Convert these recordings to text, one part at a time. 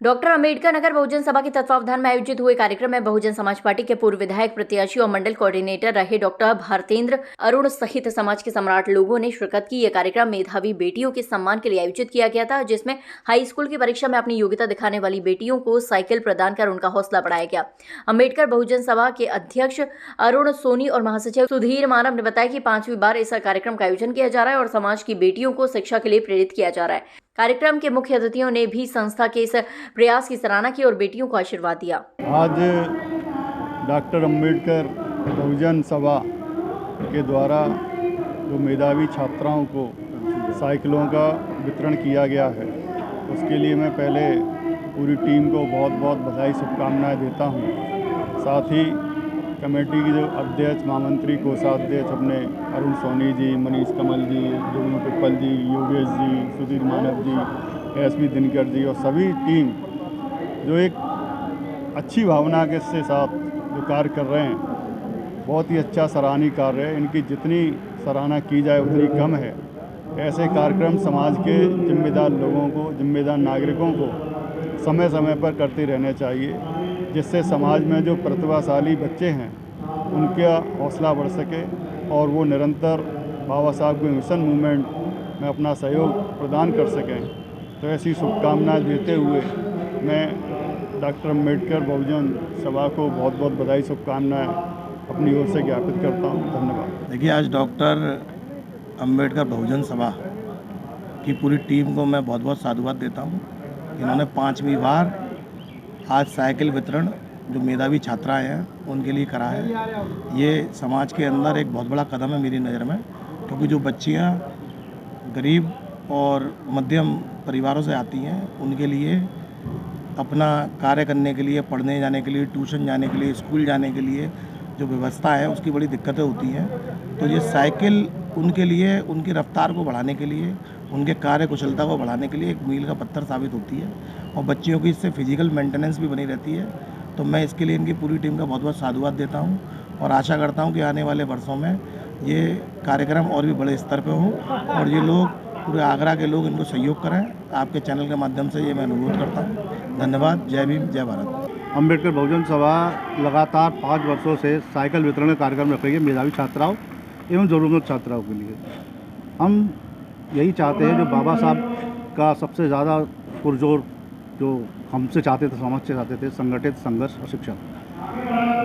Doctor Ambedkar Nagar बहुजन सभा के तत्वावधान में आयोजित हुए कार्यक्रम में बहुजन समाज पार्टी के पूर्व विधायक प्रत्याशी और मंडल कोऑर्डिनेटर रहे डॉक्टर भारतेंद्र अरुण सहित समाज के सम्राट लोगों ने शिरकत की। यह कार्यक्रम मेधावी बेटियों के सम्मान के लिए आयोजित किया गया था, जिसमें हाई स्कूल की परीक्षा में अपनी योग्यता दिखाने वाली बेटियों को साइकिल प्रदान कर उनका हौसला बढ़ाया गया। अंबेडकर बहुजन सभा के अध्यक्ष अरुण सोनी और महासचिव सुधीर मानव ने बताया कि 5वीं बार इस कार्यक्रम का आयोजन किया जा रहा है और समाज की बेटियों को शिक्षा के लिए प्रेरित किया जा रहा है। कार्यक्रम के मुख्य अतिथियों ने भी संस्था के इस प्रयास की सराहना की और बेटियों को आशीर्वाद दिया। आज डॉक्टर अंबेडकर बहुजन सभा के द्वारा जो मेधावी छात्राओं को साइकिलों का वितरण किया गया है, उसके लिए मैं पहले पूरी टीम को बहुत बहुत बधाई शुभकामनाएं देता हूं। साथ ही कमेटी की जो अध्यक्ष, महामंत्री, कोषाध्यक्ष अपने अरुण सोनी जी, मनीष कमल जी, जोगनू पिप्पल जी, योगेश जी, सुधीर मानव जी, एसपी दिनकर जी और सभी टीम जो एक अच्छी भावना के साथ जो कार्य कर रहे हैं, बहुत ही अच्छा सराहनीय कार्य है। इनकी जितनी सराहना की जाए उतनी कम है। ऐसे कार्यक्रम समाज के जिम्मेदार लोगों को, जिम्मेदार नागरिकों को समय समय पर करते रहने चाहिए, जिससे समाज में जो प्रतिभाशाली बच्चे हैं उनका हौसला बढ़ सके और वो निरंतर बाबा साहब के मिशन मूवमेंट में अपना सहयोग प्रदान कर सकें। तो ऐसी शुभकामनाएं देते हुए मैं डॉक्टर अंबेडकर बहुजन सभा को बहुत बहुत बधाई शुभकामनाएं अपनी ओर से ज्ञापित करता हूं। धन्यवाद। देखिए, आज डॉक्टर अंबेडकर बहुजन सभा की पूरी टीम को मैं बहुत बहुत साधुवाद देता हूं। इन्होंने 5वीं बार आज साइकिल वितरण जो मेधावी छात्राएं हैं उनके लिए करा है। ये समाज के अंदर एक बहुत बड़ा कदम है मेरी नज़र में, क्योंकि जो बच्चियां गरीब और मध्यम परिवारों से आती हैं उनके लिए अपना कार्य करने के लिए, पढ़ने जाने के लिए, ट्यूशन जाने के लिए, स्कूल जाने के लिए जो व्यवस्था है उसकी बड़ी दिक्कतें होती हैं। तो ये साइकिल उनके लिए, उनकी रफ्तार को बढ़ाने के लिए, उनके कार्य कुशलता को बढ़ाने के लिए एक मील का पत्थर साबित होती है और बच्चियों की इससे फिजिकल मेंटेनेंस भी बनी रहती है। तो मैं इसके लिए इनकी पूरी टीम का बहुत बहुत साधुवाद देता हूं और आशा करता हूं कि आने वाले वर्षों में ये कार्यक्रम और भी बड़े स्तर पर हो और ये लोग, पूरे आगरा के लोग इनको सहयोग करें। आपके चैनल के माध्यम से ये मैं अनुरोध करता हूँ। धन्यवाद। जय भीम, जय भारत। अंबेडकर बहुजन सभा लगातार 5 वर्षों से साइकिल वितरण का कार्यक्रम रख रही है मेधावी छात्राओं एवं ज़रूरतमंद छात्राओं के लिए। हम यही चाहते हैं, जो बाबा साहब का सबसे ज़्यादा पुरजोर जो हमसे चाहते थे, समाज से चाहते थे, संगठित संघर्ष और शिक्षा।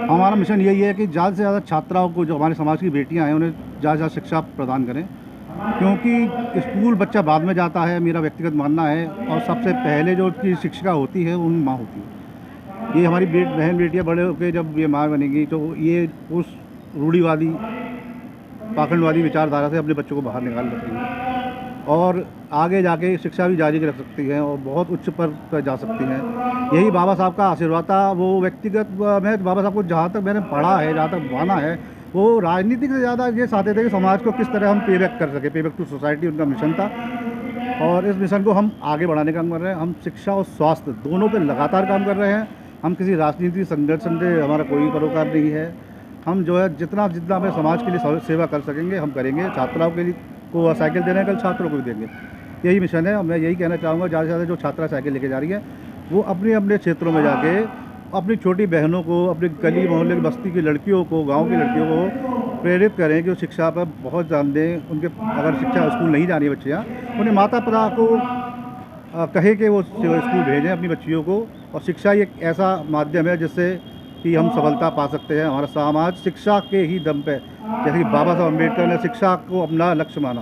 हमारा मिशन यही है कि ज़्यादा से ज़्यादा छात्राओं को, जो हमारे समाज की बेटियां हैं, उन्हें ज़्यादा से ज़्यादा शिक्षा प्रदान करें, क्योंकि स्कूल बच्चा बाद में जाता है, मेरा व्यक्तिगत मानना है, और सबसे पहले जो उसकी शिक्षिका होती है उन माँ होती है। ये हमारी बहन बेटियाँ बड़े होकर जब ये माँ बनेंगी तो ये उस रूढ़िवादी, पाखंडवादी विचारधारा से अपने बच्चों को बाहर निकाल सकेंगे और आगे जाके शिक्षा भी जारी रख सकती हैं और बहुत उच्च पर जा सकती हैं। यही बाबा साहब का आशीर्वाद था। वो व्यक्तिगत में बाबा साहब को जहाँ तक मैंने पढ़ा है, जहाँ तक माना है, वो राजनीतिक से ज़्यादा ये चाहते थे कि समाज को किस तरह हम पे बैक कर सके। पे बैक टू सोसाइटी उनका मिशन था और इस मिशन को हम आगे बढ़ाने का काम कर रहे हैं। हम शिक्षा और स्वास्थ्य दोनों पे लगातार काम कर रहे हैं। हम किसी राजनीतिक संगठन से हमारा कोई परोकार नहीं है। हम जो है जितना हमें समाज के लिए सेवा कर सकेंगे हम करेंगे। छात्राओं के लिए को साइकिल देने कल छात्रों को भी देंगे, यही मिशन है। और मैं यही कहना चाहूँगा, ज़्यादा से ज़्यादा जो छात्रा साइकिल लेके जा रही है वो अपने अपने क्षेत्रों में जाके अपनी छोटी बहनों को, अपनी गली मोहल्ले की बस्ती की लड़कियों को, गांव की लड़कियों को प्रेरित करें कि वो शिक्षा पर बहुत ध्यान दें। उनके अगर शिक्षा स्कूल नहीं जा रही है बच्चियाँ, उन्हें माता पिता को कहे कि वो स्कूल भेजें अपनी बच्चियों को। और शिक्षा एक ऐसा माध्यम है जिससे कि हम सफलता पा सकते हैं। हमारा समाज शिक्षा के ही दम पे, जैसे कि बाबा साहब अम्बेडकर ने शिक्षा को अपना लक्ष्य माना,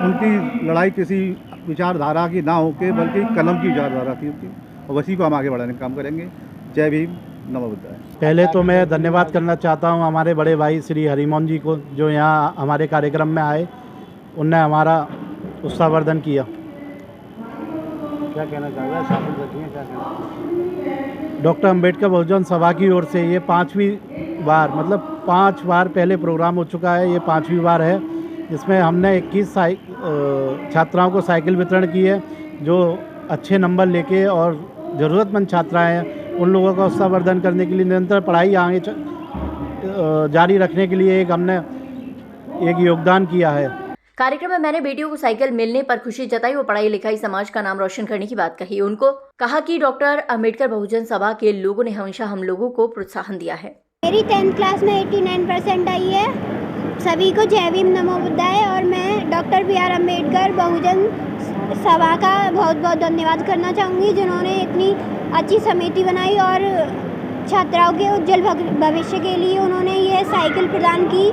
उनकी लड़ाई किसी विचारधारा की ना होकर बल्कि कलम की विचारधारा थी उनकी, और वसी को हम आगे बढ़ाने का काम करेंगे। जय भीम, नमो बुद्धाय। पहले तो मैं धन्यवाद करना चाहता हूं हमारे बड़े भाई श्री हरिमोहन जी को, जो यहाँ हमारे कार्यक्रम में आए, उनने हमारा उत्साहवर्धन किया। क्या कहना चाहेगा? शामिल रखिए, क्या कहना? डॉक्टर अंबेडकर बहुजन सभा की ओर से ये 5वीं बार, मतलब 5 बार पहले प्रोग्राम हो चुका है, ये 5वीं बार है, जिसमें हमने 21 छात्राओं को साइकिल वितरण की है। जो अच्छे नंबर लेके और ज़रूरतमंद छात्राएं हैं उन लोगों का उत्साहवर्धन करने के लिए, निरंतर पढ़ाई आगे जारी रखने के लिए हमने एक योगदान किया है। कार्यक्रम में मैंने बेटियों को साइकिल मिलने पर खुशी जताई और पढ़ाई लिखाई समाज का नाम रोशन करने की बात कही। उनको कहा कि डॉक्टर अंबेडकर बहुजन सभा के लोगों ने हमेशा हम लोगों को प्रोत्साहन दिया है। मेरी 10th क्लास में 89% आई है। सभी को जय भीम नमो बुद्धाय। और मैं डॉक्टर बी.आर. अम्बेडकर बहुजन सभा का बहुत बहुत धन्यवाद करना चाहूँगी, जिन्होंने इतनी अच्छी समिति बनाई और छात्राओं के उज्जवल भविष्य के लिए उन्होंने ये साइकिल प्रदान की।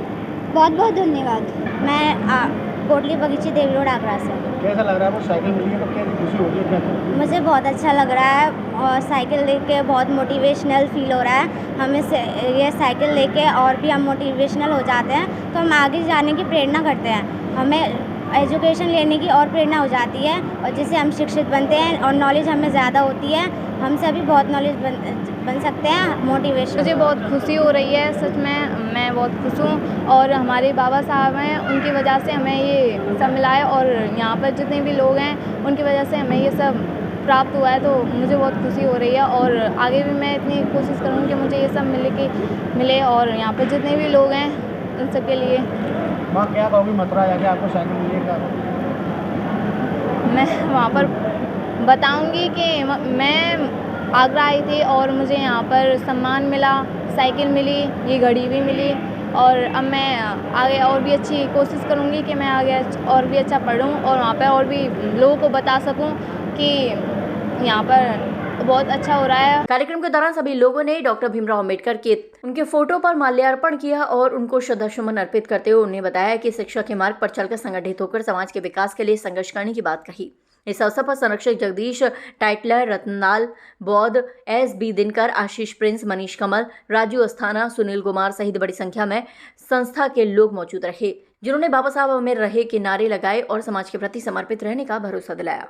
बहुत बहुत धन्यवाद। मैं कोटली बगीची देवी रोड आगरा से। कैसा लग रहा है वो साइकिल मिली है तो क्या खुशी हो रही है? मुझे बहुत अच्छा लग रहा है और साइकिल लेके बहुत मोटिवेशनल फील हो रहा है। हमें ये साइकिल लेके और भी हम मोटिवेशनल हो जाते हैं, तो हम आगे जाने की प्रेरणा करते हैं। हमें एजुकेशन लेने की और प्रेरणा हो जाती है और जिससे हम शिक्षित बनते हैं और नॉलेज हमें ज़्यादा होती है। हमसे अभी बहुत नॉलेज बन सकते हैं। मोटिवेशन मुझे बहुत खुशी हो रही है, सच में मैं बहुत खुश हूँ। और हमारे बाबा साहब हैं, उनकी वजह से हमें ये सब मिला है और यहाँ पर जितने भी लोग हैं उनकी वजह से हमें ये सब प्राप्त हुआ है, तो मुझे बहुत खुशी हो रही है। और आगे भी मैं इतनी कोशिश करूँगी कि मुझे ये सब मिले और यहाँ पर जितने भी लोग हैं उन सबके लिए। माँ क्या कहोगी मथुरा जाके आपको साइकिल मिली है? मैं वहाँ पर बताऊंगी कि मैं आगरा आई थी और मुझे यहाँ पर सम्मान मिला, साइकिल मिली, ये घड़ी भी मिली। और अब मैं आगे और भी अच्छी कोशिश करूँगी कि मैं आगे और भी अच्छा पढूं और वहाँ पर और भी लोगों को बता सकूँ कि यहाँ पर बहुत अच्छा हो रहा है। कार्यक्रम के दौरान सभी लोगों ने डॉक्टर भीमराव अंबेडकर के उनके फोटो पर माल्यार्पण किया और उनको श्रद्धासुमन अर्पित करते हुए उन्हें बताया कि शिक्षा के मार्ग पर चलकर संगठित होकर समाज के विकास के लिए संघर्ष करने की बात कही। इस अवसर पर संरक्षक जगदीश टाइटलर, रतनलाल बौद्ध, S.B. दिनकर, आशीष प्रिंस, मनीष कमल, राजू अस्थाना, सुनील कुमार सहित बड़ी संख्या में संस्था के लोग मौजूद रहे, जिन्होंने बाबा साहब अमर रहे के नारे लगाए और समाज के प्रति समर्पित रहने का भरोसा दिलाया।